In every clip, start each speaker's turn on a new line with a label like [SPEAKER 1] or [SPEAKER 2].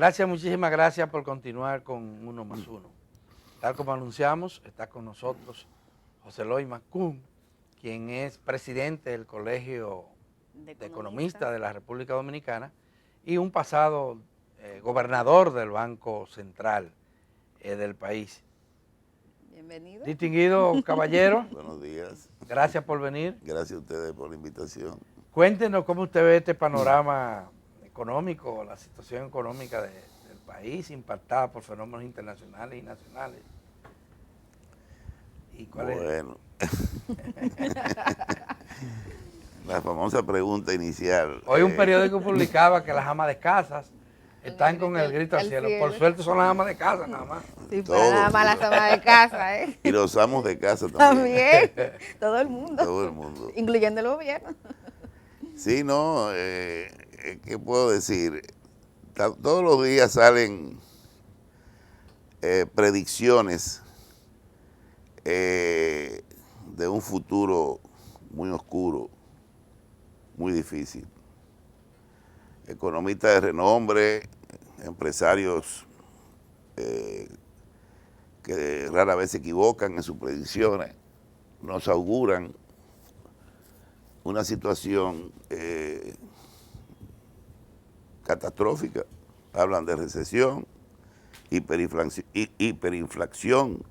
[SPEAKER 1] Gracias, muchísimas gracias por continuar con Uno más Uno. Tal como anunciamos, está con nosotros José Eloy Macún, quien es presidente del Colegio de Economistas de la República Dominicana y un pasado gobernador del Banco Central del país.
[SPEAKER 2] Bienvenido.
[SPEAKER 1] Distinguido caballero.
[SPEAKER 3] Buenos días.
[SPEAKER 1] Gracias por venir.
[SPEAKER 3] Gracias a ustedes por la invitación.
[SPEAKER 1] Cuéntenos cómo usted ve este panorama económico, la situación económica del país impactada por fenómenos internacionales y nacionales. ¿Y cuál
[SPEAKER 3] bueno, la famosa pregunta inicial.
[SPEAKER 1] Hoy un periódico publicaba que las amas de casas están con el grito al cielo. Por suerte son las amas de casa nada más.
[SPEAKER 2] Sí, pero nada más las amas de casa, ¿eh?
[SPEAKER 3] Y los amos de casa también.
[SPEAKER 2] También, todo el mundo.
[SPEAKER 3] Todo el mundo.
[SPEAKER 2] Incluyendo el gobierno.
[SPEAKER 3] Sí, no, ¿qué puedo decir? Todos los días salen predicciones de un futuro muy oscuro, muy difícil. Economistas de renombre, empresarios que rara vez se equivocan en sus predicciones, nos auguran una situación catastrófica. Hablan de recesión, hiperinflación,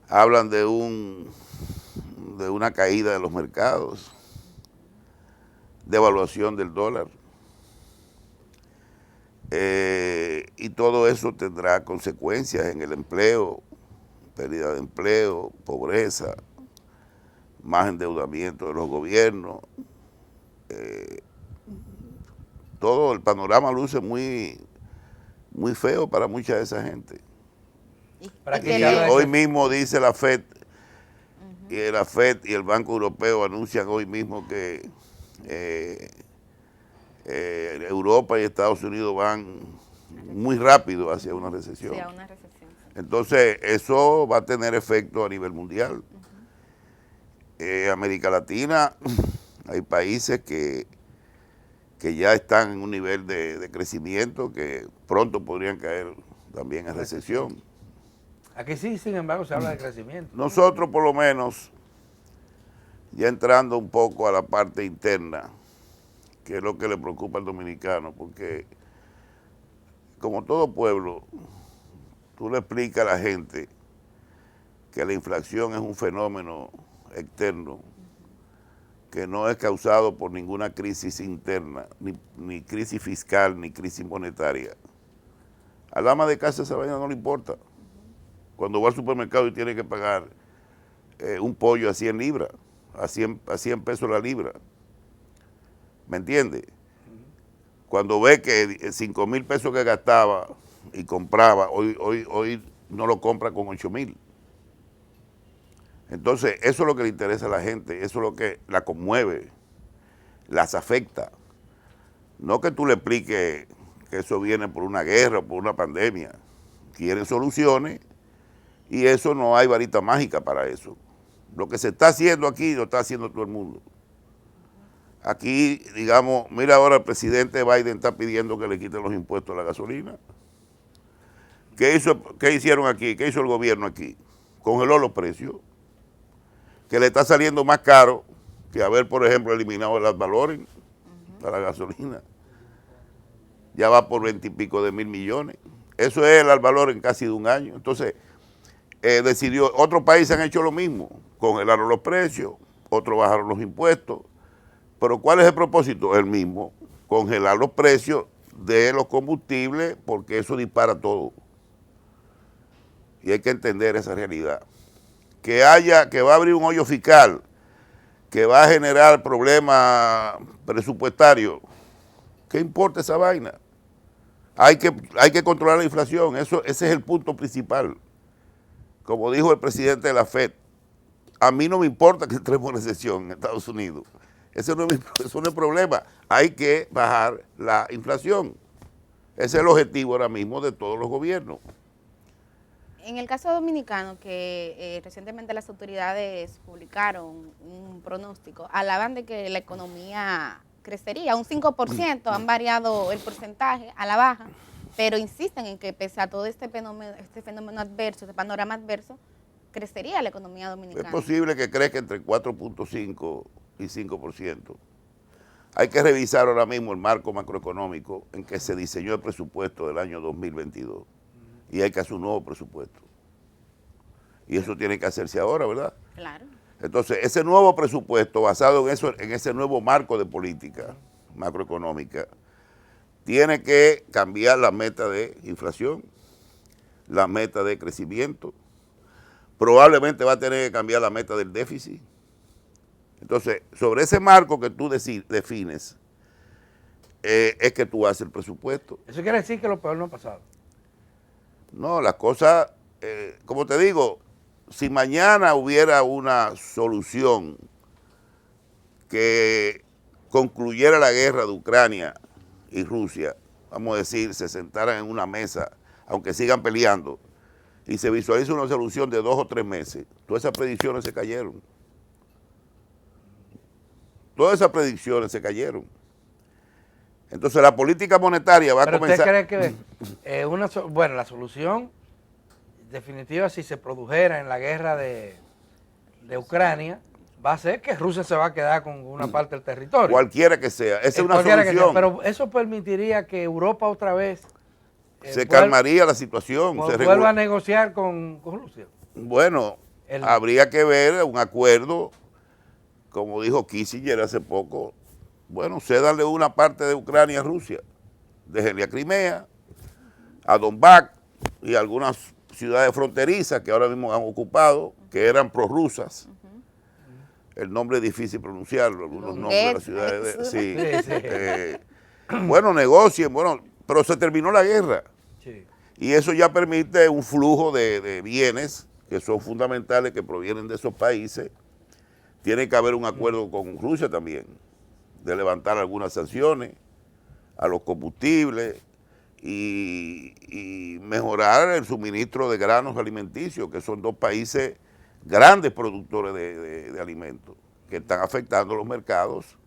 [SPEAKER 3] hablan de una caída de los mercados, devaluación del dólar. Y todo eso tendrá consecuencias en el empleo, pérdida de empleo, pobreza, más endeudamiento de los gobiernos. Todo el panorama luce muy feo para mucha de esa gente. Hoy mismo dice la FED, y la FED y el Banco Europeo anuncian hoy mismo que Europa y Estados Unidos van muy rápido hacia una recesión.
[SPEAKER 2] Sí, a una recesión.
[SPEAKER 3] Entonces, eso va a tener efecto a nivel mundial. América Latina, hay países que ya están en un nivel de crecimiento que pronto podrían caer también en recesión.
[SPEAKER 1] Aquí sí, sin embargo, se habla de crecimiento.
[SPEAKER 3] Nosotros, por lo menos, ya entrando un poco a la parte interna, que es lo que le preocupa al dominicano, porque como todo pueblo, tú le explicas a la gente que la inflación es un fenómeno externo, que no es causado por ninguna crisis interna, ni crisis fiscal, ni crisis monetaria. Al ama de casa esa vaina no le importa. Cuando va al supermercado y tiene que pagar un pollo a 100 libras, a 100 pesos la libra. ¿Me entiende? Cuando ve que 5,000 pesos que gastaba y compraba, hoy no lo compra con 8,000. Entonces, eso es lo que le interesa a la gente, eso es lo que la conmueve, las afecta. No que tú le expliques que eso viene por una guerra o por una pandemia. Quieren soluciones y eso no hay varita mágica para eso. Lo que se está haciendo aquí lo está haciendo todo el mundo. Aquí, digamos, mira ahora el presidente Biden está pidiendo que le quiten los impuestos a la gasolina. ¿Qué hicieron aquí? ¿Qué hizo el gobierno aquí? Congeló los precios, que le está saliendo más caro que haber, por ejemplo, eliminado el ad valorem a la gasolina. Ya va por 20 y pico de mil millones. Eso es el ad valorem casi de un año. Entonces, decidió, otros países han hecho lo mismo, congelaron los precios, otros bajaron los impuestos. Pero ¿cuál es el propósito? El mismo, congelar los precios de los combustibles porque eso dispara todo. Y hay que entender esa realidad. Que va a abrir un hoyo fiscal, que va a generar problemas presupuestarios. ¿Qué importa esa vaina? Hay que controlar la inflación, ese es el punto principal. Como dijo el presidente de la FED, a mí no me importa que entremos en recesión en Estados Unidos. Eso no es el problema. Hay que bajar la inflación. Ese es el objetivo ahora mismo de todos los gobiernos.
[SPEAKER 2] En el caso dominicano, que recientemente las autoridades publicaron un pronóstico, hablaban de que la economía crecería, un 5%, han variado el porcentaje a la baja, pero insisten en que pese a todo este fenómeno adverso, este panorama adverso, crecería la economía dominicana.
[SPEAKER 3] Es posible que crezca entre 4.5 y 5%. Hay que revisar ahora mismo el marco macroeconómico en que se diseñó el presupuesto del año 2022 y hay que hacer un nuevo presupuesto. Y eso tiene que hacerse ahora, ¿verdad?
[SPEAKER 2] Claro.
[SPEAKER 3] Entonces, ese nuevo presupuesto basado en ese nuevo marco de política macroeconómica tiene que cambiar la meta de inflación, la meta de crecimiento, probablemente va a tener que cambiar la meta del déficit. Entonces, sobre ese marco que tú defines, es que tú haces el presupuesto.
[SPEAKER 1] Eso quiere decir que lo peor no ha pasado.
[SPEAKER 3] No, las cosas, como te digo, si mañana hubiera una solución que concluyera la guerra de Ucrania y Rusia, vamos a decir, se sentaran en una mesa, aunque sigan peleando, y se visualiza una solución de 2 o 3 meses, todas esas predicciones se cayeron. Todas esas predicciones se cayeron. Entonces la política monetaria va a comenzar...
[SPEAKER 1] ¿Usted cree que bueno, la solución definitiva, si se produjera en la guerra de Ucrania, va a ser que Rusia se va a quedar con una parte del territorio?
[SPEAKER 3] Cualquiera que sea, esa es una solución.
[SPEAKER 1] Pero eso permitiría que Europa otra vez...
[SPEAKER 3] se calmaría la situación.
[SPEAKER 1] Vuelva a negociar con Rusia.
[SPEAKER 3] Bueno, habría que ver un acuerdo, como dijo Kissinger hace poco, bueno, cédale una parte de Ucrania a Rusia, déjenle a Crimea, a Donbass y algunas ciudades fronterizas que ahora mismo han ocupado, que eran prorrusas. El nombre es difícil pronunciarlo, algunos nombres de las ciudades. Sí. Bueno, negocien, pero se terminó la guerra. Sí. Y eso ya permite un flujo de bienes que son fundamentales, que provienen de esos países. Tiene que haber un acuerdo con Rusia también, de levantar algunas sanciones a los combustibles y mejorar el suministro de granos alimenticios, que son 2 países grandes productores de alimentos, que están afectando los mercados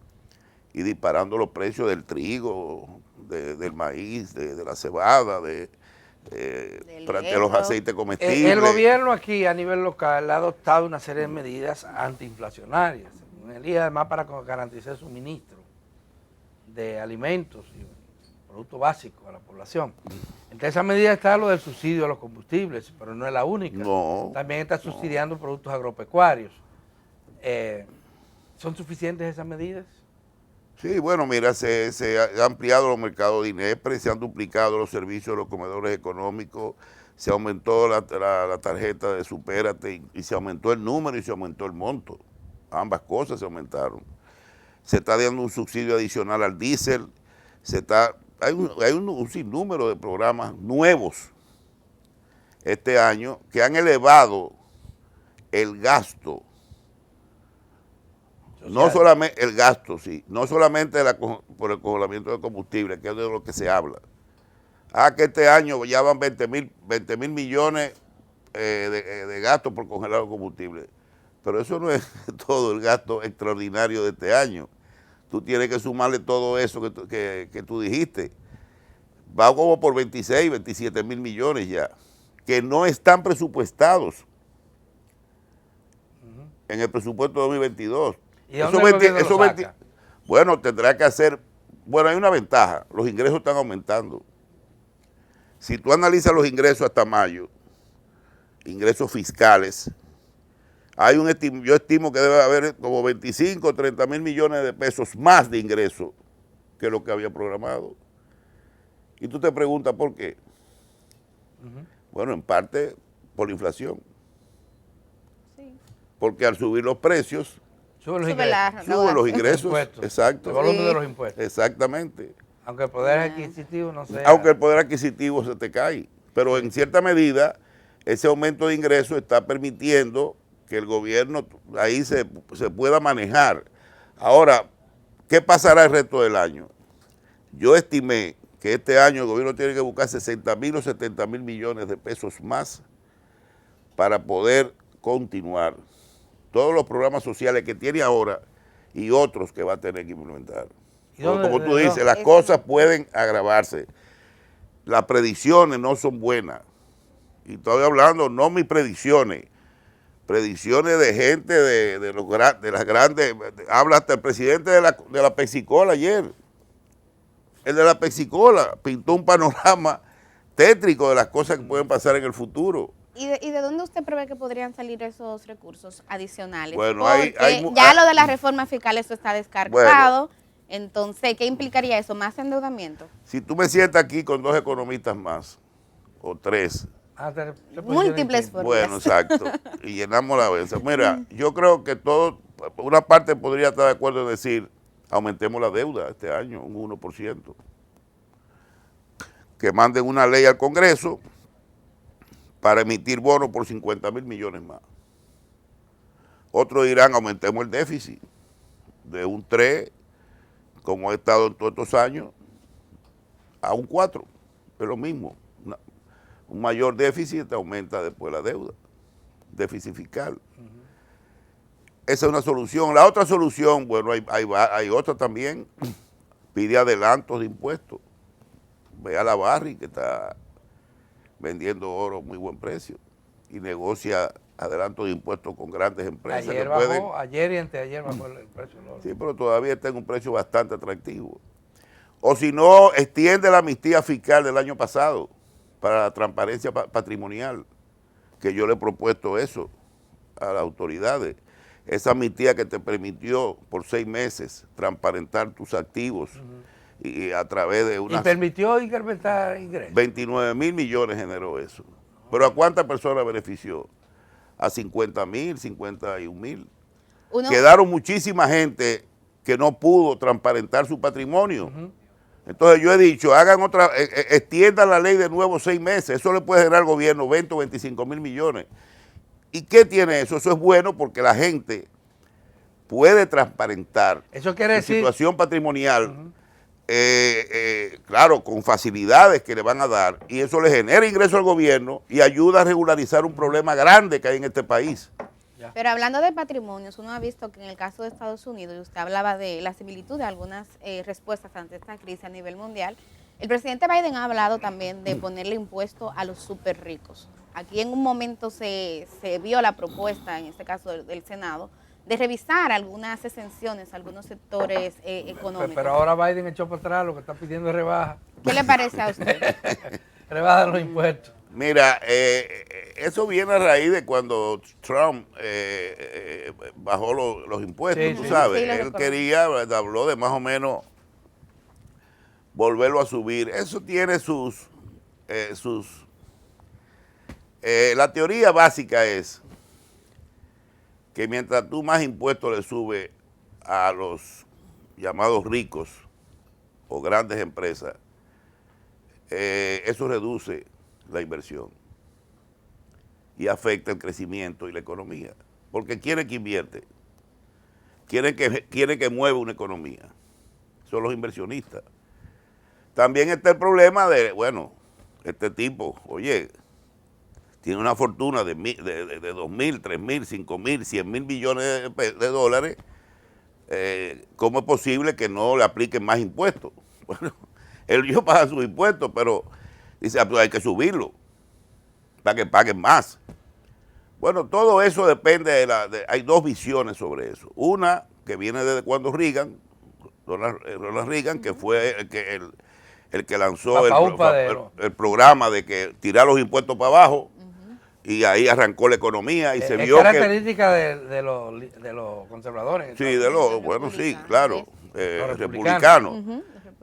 [SPEAKER 3] y disparando los precios del trigo, del maíz, de la cebada, de los aceites comestibles.
[SPEAKER 1] El gobierno aquí a nivel local ha adoptado una serie de medidas antiinflacionarias, y además para garantizar el suministro de alimentos y productos básicos a la población. Entre esas medidas está lo del subsidio a los combustibles, pero no es la única.
[SPEAKER 3] No,
[SPEAKER 1] también está subsidiando productos agropecuarios. ¿Son suficientes esas medidas?
[SPEAKER 3] Sí, bueno, mira, se han ampliado los mercados de INEPRE, se han duplicado los servicios de los comedores económicos, se aumentó la tarjeta de Supérate y se aumentó el número y se aumentó el monto. Ambas cosas se aumentaron. Se está dando un subsidio adicional al diésel, hay un sinnúmero de programas nuevos este año que han elevado el gasto. No solamente el gasto, sí, no solamente por el congelamiento de combustible, que es de lo que se habla. Que este año ya van 20 mil millones de gastos por congelar los combustibles. Pero eso no es todo el gasto extraordinario de este año. Tú tienes que sumarle todo eso que tú dijiste. Va como por 26, 27 mil millones ya, que no están presupuestados en el presupuesto 2022.
[SPEAKER 1] ¿Y dónde lo saca?
[SPEAKER 3] Bueno, tendrá que hacer, hay una ventaja, los ingresos están aumentando. Si tú analizas los ingresos hasta mayo, ingresos fiscales, yo estimo que debe haber como 25 o 30 mil millones de pesos más de ingresos que lo que había programado. Y tú te preguntas por qué. Bueno, en parte por la inflación. Sí. Porque al subir los precios, suben los ingresos. Exacto.
[SPEAKER 1] El volumen de los impuestos.
[SPEAKER 3] Exactamente.
[SPEAKER 1] Aunque el poder adquisitivo no sea...
[SPEAKER 3] Aunque el poder adquisitivo se te cae. Pero en cierta medida, ese aumento de ingresos está permitiendo que el gobierno ahí se pueda manejar. Ahora, ¿qué pasará el resto del año? Yo estimé que este año el gobierno tiene que buscar 60 mil o 70 mil millones de pesos más para poder continuar todos los programas sociales que tiene ahora y otros que va a tener que implementar. Como tú dices, las cosas pueden agravarse. Las predicciones no son buenas. Y estoy hablando, no mis predicciones de gente de las grandes. Habla hasta el presidente de la Pepsi-Cola ayer. El de la Pepsi-Cola pintó un panorama tétrico de las cosas que pueden pasar en el futuro.
[SPEAKER 2] ¿Y de dónde usted prevé que podrían salir esos recursos adicionales?
[SPEAKER 3] Bueno,
[SPEAKER 2] porque ya lo de la reforma fiscal, eso está descartado. Bueno, entonces, ¿qué implicaría eso? ¿Más endeudamiento?
[SPEAKER 3] Si tú me sientas aquí con 2 economistas más, o 3.
[SPEAKER 2] Múltiples formas.
[SPEAKER 3] Bueno, exacto. Y llenamos la mesa. Mira, yo creo que una parte podría estar de acuerdo en decir, aumentemos la deuda este año, un 1%. Que manden una ley al Congreso para emitir bonos por 50,000 millones más. Otros dirán, aumentemos el déficit de un 3, como ha estado en todos estos años, a un 4. Es lo mismo. Un mayor déficit te aumenta después la deuda. Déficit fiscal. Esa es una solución. La otra solución, bueno, hay otra también. Pide adelantos de impuestos. Ve a la Barri, que está vendiendo oro a muy buen precio, y negocia adelantos de impuestos con grandes empresas.
[SPEAKER 1] Ayer y anteayer bajó el precio del oro.
[SPEAKER 3] Sí, pero todavía está en un precio bastante atractivo. O si no, extiende la amnistía fiscal del año pasado para la transparencia patrimonial, que yo le he propuesto eso a las autoridades. Esa amnistía que te permitió por 6 meses transparentar tus activos y a través de una...
[SPEAKER 1] ¿Y permitió incrementar ingresos?
[SPEAKER 3] 29,000 millones generó eso. ¿Pero a cuántas personas benefició? A 50,000, 51,000. Quedaron muchísima gente que no pudo transparentar su patrimonio. Entonces yo he dicho, extiendan la ley de nuevo 6 meses, eso le puede generar al gobierno 20 o 25,000 millones. ¿Y qué tiene eso? Eso es bueno porque la gente puede transparentar
[SPEAKER 1] su
[SPEAKER 3] situación patrimonial, claro, con facilidades que le van a dar, y eso le genera ingreso al gobierno y ayuda a regularizar un problema grande que hay en este país.
[SPEAKER 2] Pero hablando de patrimonios, uno ha visto que en el caso de Estados Unidos, y usted hablaba de la similitud de algunas respuestas ante esta crisis a nivel mundial, el presidente Biden ha hablado también de ponerle impuesto a los súper ricos. Aquí en un momento se vio la propuesta, en este caso del Senado, de revisar algunas exenciones, algunos sectores económicos.
[SPEAKER 1] Pero ahora Biden echó para atrás, lo que está pidiendo es rebaja.
[SPEAKER 2] ¿Qué le parece a usted?
[SPEAKER 1] Rebaja los impuestos.
[SPEAKER 3] Mira, eso viene a raíz de cuando Trump bajó los impuestos, tú sabes. Sí, él quería, habló de más o menos volverlo a subir. Eso tiene la teoría básica es que mientras tú más impuestos le subes a los llamados ricos o grandes empresas, eso reduce la inversión y afecta el crecimiento y la economía. Porque quieren que invierte, quieren que mueva una economía. Son los inversionistas. También está el problema de, bueno, este tipo, oye, tiene una fortuna de 2,000, 3,000, 5,000, 100,000 millones de dólares. ¿Cómo es posible que no le apliquen más impuestos? Bueno, ellos pagan sus impuestos, pero dice, pues hay que subirlo para que paguen más. Bueno, todo eso depende hay 2 visiones sobre eso. Una que viene desde cuando Ronald Reagan, que fue el que lanzó el programa de que tirar los impuestos para abajo, y ahí arrancó la economía y se vio que...
[SPEAKER 1] Es característica de los conservadores.
[SPEAKER 3] Sí, bueno, sí, claro, republicanos.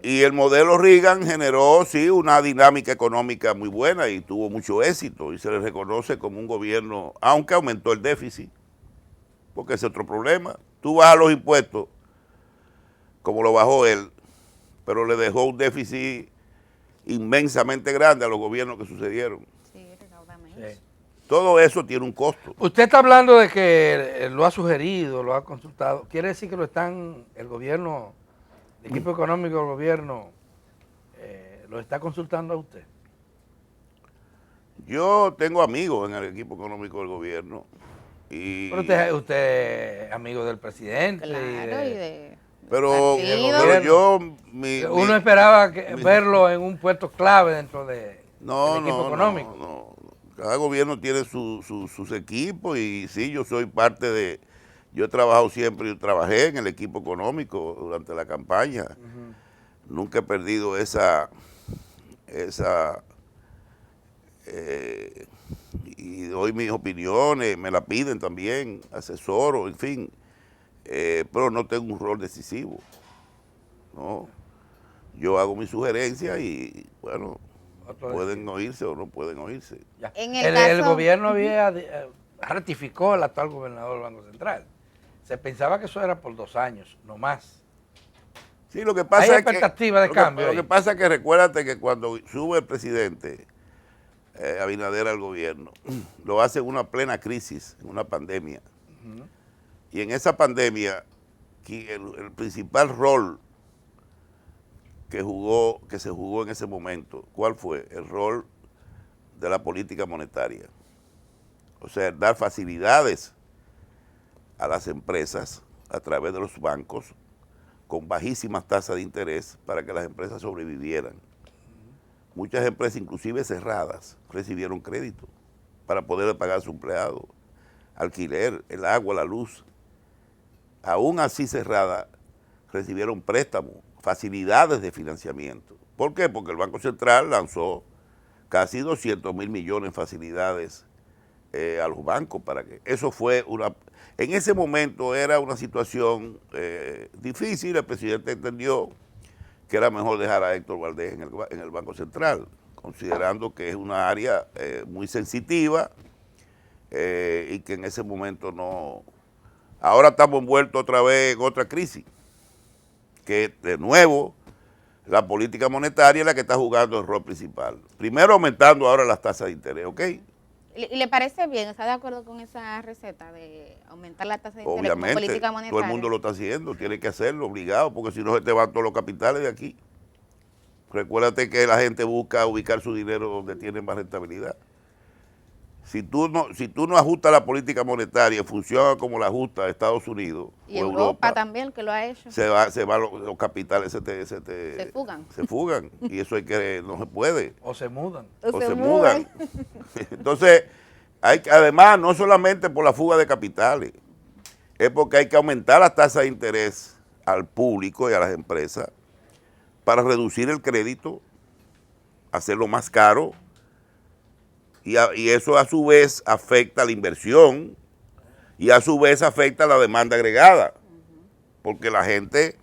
[SPEAKER 3] Y el modelo Reagan generó, sí, una dinámica económica muy buena y tuvo mucho éxito y se le reconoce como un gobierno, aunque aumentó el déficit, porque ese es otro problema. Tú bajas los impuestos, como lo bajó él, pero le dejó un déficit inmensamente grande a los gobiernos que sucedieron.
[SPEAKER 2] Sí, recaudamento.
[SPEAKER 3] Todo eso tiene un costo.
[SPEAKER 1] Usted está hablando de que lo ha sugerido, lo ha consultado. ¿Quiere decir que el gobierno, el equipo económico del gobierno, lo está consultando a usted?
[SPEAKER 3] Yo tengo amigos en el equipo económico del gobierno. Pero
[SPEAKER 1] usted es amigo del presidente.
[SPEAKER 2] Claro,
[SPEAKER 3] Pero
[SPEAKER 2] partido.
[SPEAKER 3] yo...
[SPEAKER 1] Uno esperaba verlo en un puesto clave dentro del equipo económico.
[SPEAKER 3] No. Cada gobierno tiene sus equipos y sí, yo soy parte de... Yo he trabajado siempre, yo trabajé en el equipo económico durante la campaña. Nunca he perdido y doy mis opiniones, me la piden también, asesoro, en fin, pero no tengo un rol decisivo, ¿no? Yo hago mis sugerencias y, bueno, pueden oírse o no pueden oírse.
[SPEAKER 1] El gobierno ratificó el actual gobernador del Banco Central. Se pensaba que eso era por 2 años, no más.
[SPEAKER 3] Sí, lo que pasa
[SPEAKER 1] hay
[SPEAKER 3] es
[SPEAKER 1] expectativa de cambio.
[SPEAKER 3] Lo que pasa es que recuérdate que cuando sube el presidente Abinader al gobierno, lo hace en una plena crisis, en una pandemia. Y en esa pandemia, el principal rol que se jugó en ese momento, ¿cuál fue? El rol de la política monetaria. O sea, dar facilidades a las empresas a través de los bancos con bajísimas tasas de interés para que las empresas sobrevivieran. Muchas empresas, inclusive cerradas, recibieron crédito para poder pagar a su empleado, alquiler, el agua, la luz. Aún así cerradas, recibieron préstamos, facilidades de financiamiento. ¿Por qué? Porque el Banco Central lanzó casi 200.000 millones en facilidades a los bancos para que eso fue en ese momento era una situación difícil. El presidente entendió que era mejor dejar a Héctor Valdés en el Banco Central, considerando que es una área muy sensitiva y que en ese momento no. Ahora estamos envueltos otra vez en otra crisis, que de nuevo la política monetaria es la que está jugando el rol principal. Primero aumentando ahora las tasas de interés, ¿ok?
[SPEAKER 2] ¿Y le parece bien? ¿Está de acuerdo con esa receta de aumentar la tasa de interés como
[SPEAKER 3] Obviamente,
[SPEAKER 2] política monetaria?
[SPEAKER 3] todo el mundo lo está haciendo, tiene que hacerlo, obligado, porque si no se te van todos los capitales de aquí. Recuérdate que la gente busca ubicar su dinero donde tiene más rentabilidad. Si tú no ajustas la política monetaria en función a como la ajusta Estados Unidos
[SPEAKER 2] y
[SPEAKER 3] o
[SPEAKER 2] Europa también, que lo ha hecho.
[SPEAKER 3] Se van los capitales,
[SPEAKER 2] se fugan.
[SPEAKER 3] Se fugan, y eso no se puede.
[SPEAKER 1] O se mudan.
[SPEAKER 3] O se mudan. Entonces, además, no solamente por la fuga de capitales, es porque hay que aumentar las tasas de interés al público y a las empresas para reducir el crédito, hacerlo más caro, y eso a su vez afecta a la inversión y a su vez afecta a la demanda agregada, porque la gente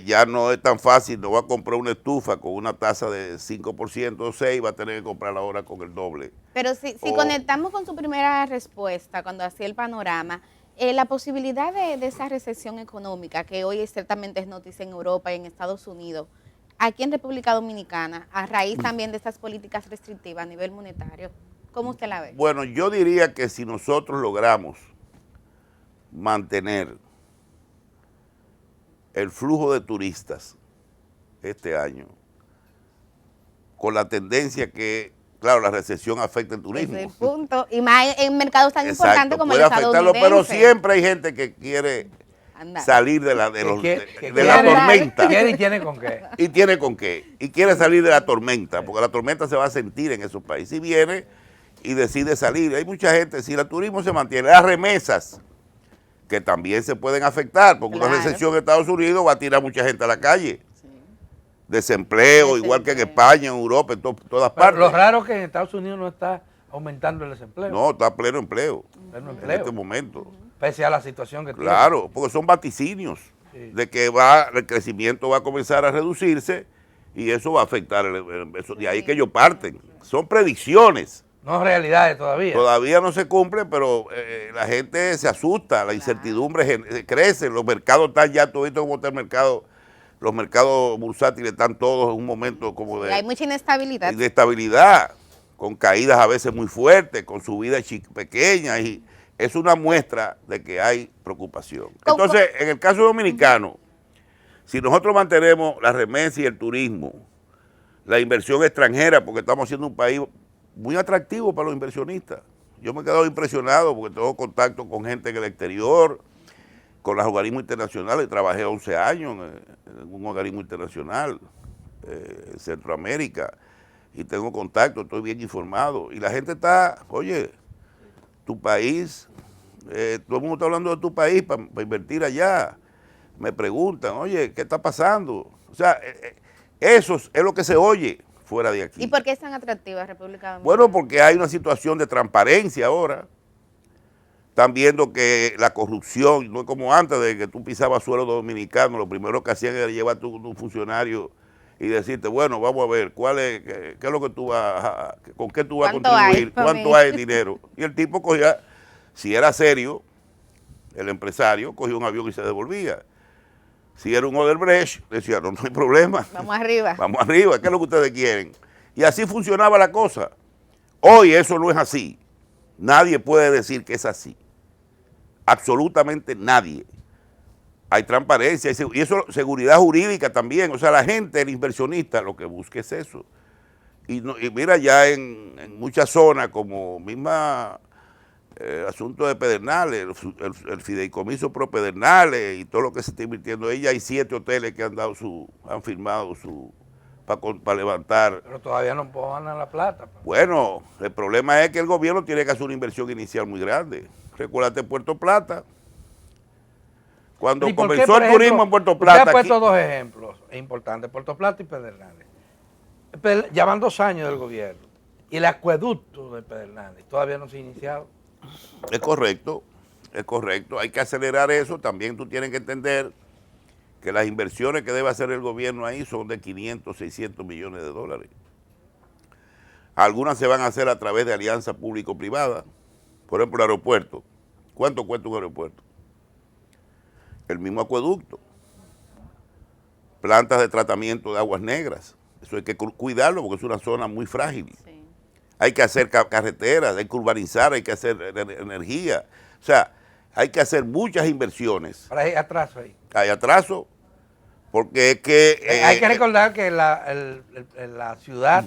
[SPEAKER 3] ya no es tan fácil, no va a comprar una estufa con una tasa de 5% o 6%, va a tener que comprarla ahora con el doble.
[SPEAKER 2] Pero si conectamos con su primera respuesta, cuando hacía el panorama, la posibilidad de esa recesión económica, que hoy ciertamente es noticia en Europa y en Estados Unidos, aquí en República Dominicana, a raíz también de estas políticas restrictivas a nivel monetario, ¿cómo usted la ve?
[SPEAKER 3] Bueno, yo diría que si nosotros logramos mantener el flujo de turistas este año, con la tendencia que, claro, la recesión afecta el turismo.
[SPEAKER 2] Ese es el punto, y más en mercados tan
[SPEAKER 3] Exacto,
[SPEAKER 2] importantes como el
[SPEAKER 3] puede afectarlo,
[SPEAKER 2] estadounidense.
[SPEAKER 3] pero siempre hay gente que quiere salir de la tormenta.
[SPEAKER 1] Quiere y tiene con qué.
[SPEAKER 3] Y tiene con qué. Y quiere salir de la tormenta, porque la tormenta se va a sentir en esos países. Y viene y decide salir. Hay mucha gente, si el turismo se mantiene, las remesas, que también se pueden afectar, porque una recesión en Estados Unidos va a tirar mucha gente a la calle. Desempleo, igual que en España, en Europa, en todas partes.
[SPEAKER 1] Lo raro es que en Estados Unidos no está aumentando el desempleo.
[SPEAKER 3] No, está pleno empleo.
[SPEAKER 1] Pleno empleo.
[SPEAKER 3] En este momento.
[SPEAKER 1] Pese a la situación que tiene.
[SPEAKER 3] Claro, porque son vaticinios de que el crecimiento va a comenzar a reducirse y eso va a afectar, de ahí que ellos parten. Son predicciones.
[SPEAKER 1] No realidades todavía.
[SPEAKER 3] Todavía no se cumplen, pero la gente se asusta, la incertidumbre crece, los mercados están ya, tú viste cómo está el mercado, los mercados bursátiles están todos en un momento como de...
[SPEAKER 2] hay mucha inestabilidad.
[SPEAKER 3] Inestabilidad, con caídas a veces muy fuertes, con subidas pequeñas, y es una muestra de que hay preocupación. Entonces, en el caso dominicano, si nosotros mantenemos la remesa y el turismo, la inversión extranjera, porque estamos haciendo un país muy atractivo para los inversionistas. Yo me he quedado impresionado porque tengo contacto con gente en el exterior con los organismos internacionales, trabajé 11 años en un organismo internacional, en Centroamérica, y tengo contacto, estoy bien informado. Y la gente está, oye, tu país, todo el mundo está hablando de tu país para invertir allá. Me preguntan, oye, ¿qué está pasando? O sea, eso es lo que se oye fuera de aquí.
[SPEAKER 2] ¿Y por qué es tan atractiva República Dominicana?
[SPEAKER 3] Bueno, porque hay una situación de transparencia ahora. Están viendo que la corrupción, no es como antes de que tú pisabas suelo dominicano, lo primero que hacían era llevarte un funcionario y decirte, bueno, vamos a ver, qué es lo que tú vas con qué tú vas a contribuir, cuánto hay de dinero. Y el tipo cogía, si era serio, el empresario cogía un avión y se devolvía. Si era un Odebrecht, decía, no hay problema.
[SPEAKER 2] Vamos arriba.
[SPEAKER 3] Vamos arriba, ¿qué es lo que ustedes quieren? Y así funcionaba la cosa. Hoy eso no es así. Nadie puede decir que es así. Absolutamente nadie. Hay transparencia y eso, seguridad jurídica también. O sea, la gente, el inversionista, lo que busca es eso. Y mira, ya en muchas zonas, como misma asunto de Pedernales, el fideicomiso pro Pedernales y todo lo que se está invirtiendo, ella hay 7 hoteles que han firmado para levantar.
[SPEAKER 1] Pero todavía no ganan la plata.
[SPEAKER 3] Bueno, el problema es que el gobierno tiene que hacer una inversión inicial muy grande. Recuérdate Puerto Plata. Cuando comenzó el turismo en Puerto Plata.
[SPEAKER 1] Usted ha puesto 2 ejemplos importantes, Puerto Plata y Pedernales. Ya van 2 años del gobierno. Y el acueducto de Pedernales todavía no se ha iniciado.
[SPEAKER 3] Es correcto, es correcto. Hay que acelerar eso. También tú tienes que entender que las inversiones que debe hacer el gobierno ahí son de 500, 600 millones de dólares. Algunas se van a hacer a través de alianza público-privada. Por ejemplo, el aeropuerto. ¿Cuánto cuesta un aeropuerto? El mismo acueducto. Plantas de tratamiento de aguas negras. Eso hay que cuidarlo porque es una zona muy frágil. Sí. Hay que hacer carreteras, hay que urbanizar, hay que hacer energía. O sea, hay que hacer muchas inversiones.
[SPEAKER 1] Pero hay atraso ahí.
[SPEAKER 3] Hay atraso, porque es que...
[SPEAKER 1] hay que recordar que la ciudad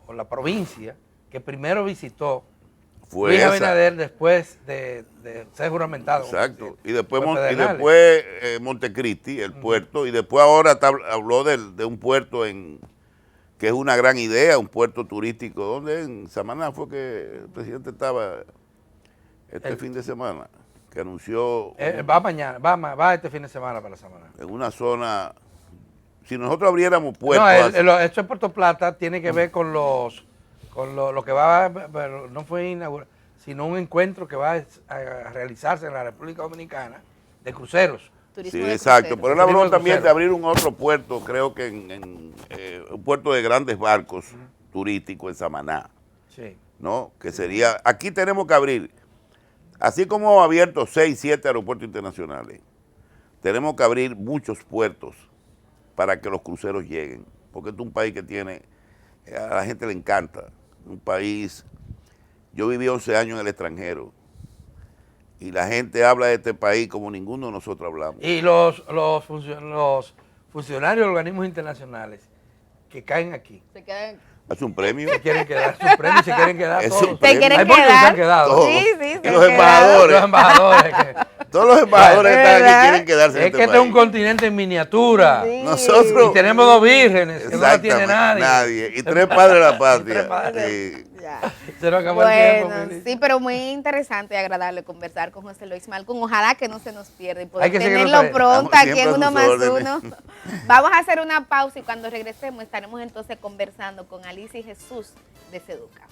[SPEAKER 1] o la provincia que primero visitó
[SPEAKER 3] fue
[SPEAKER 1] Luis Abinader después de ser juramentado.
[SPEAKER 3] Exacto. Y después Montecristi, el puerto, y después ahora habló de un puerto que es una gran idea, un puerto turístico. ¿Dónde? En Samaná fue que el presidente estaba el fin de semana, que anunció...
[SPEAKER 1] va mañana, va este fin de semana para Samaná.
[SPEAKER 3] En una zona... Si nosotros abriéramos puertos...
[SPEAKER 1] No, esto de Puerto Plata tiene que ver con lo que va, pero no fue inaugural, sino un encuentro que va a realizarse en la República Dominicana de cruceros.
[SPEAKER 3] Sí, exacto, pero él habló también de abrir un otro puerto, creo que un puerto de grandes barcos turísticos en Samaná,
[SPEAKER 1] sí.
[SPEAKER 3] ¿No? Que sería, aquí tenemos que abrir, así como hemos abierto 6, 7 aeropuertos internacionales, tenemos que abrir muchos puertos para que los cruceros lleguen, porque este es un país que tiene, a la gente le encanta, un país, yo viví 11 años en el extranjero, y la gente habla de este país como ninguno de nosotros hablamos.
[SPEAKER 1] Y los funcionarios de organismos internacionales que caen aquí.
[SPEAKER 2] Se quedan...
[SPEAKER 3] ¿Es un premio?
[SPEAKER 1] Se quieren quedar, su premio se quieren quedar todos.
[SPEAKER 2] ¿Se quieren
[SPEAKER 1] Hay muchos que se han quedado.
[SPEAKER 3] Todos.
[SPEAKER 2] Sí, sí,
[SPEAKER 3] y los embajadores.
[SPEAKER 1] Los embajadores.
[SPEAKER 3] Todos los embajadores que están aquí quieren quedarse en
[SPEAKER 1] Es
[SPEAKER 3] este
[SPEAKER 1] que
[SPEAKER 3] país.
[SPEAKER 1] este es un continente en miniatura.
[SPEAKER 2] Sí.
[SPEAKER 3] Nosotros...
[SPEAKER 1] Y tenemos 2 vírgenes, que no la tiene nadie.
[SPEAKER 3] Y 3 padres de la patria.
[SPEAKER 1] 3 padres.
[SPEAKER 3] Sí.
[SPEAKER 2] Ya.
[SPEAKER 1] Se nos acabó el tiempo.
[SPEAKER 2] Bueno, sí, pero muy interesante y agradable conversar con José Luis Malcom. Ojalá que no se nos pierda y
[SPEAKER 1] Hay
[SPEAKER 2] poder
[SPEAKER 1] que
[SPEAKER 2] tenerlo pronto
[SPEAKER 3] Estamos
[SPEAKER 2] aquí en
[SPEAKER 3] siempre a
[SPEAKER 2] Uno
[SPEAKER 3] sus
[SPEAKER 2] Más
[SPEAKER 3] órdenes.
[SPEAKER 2] Uno. Vamos a hacer una pausa y cuando regresemos estaremos entonces conversando con Alicia y Jesús de Seduca.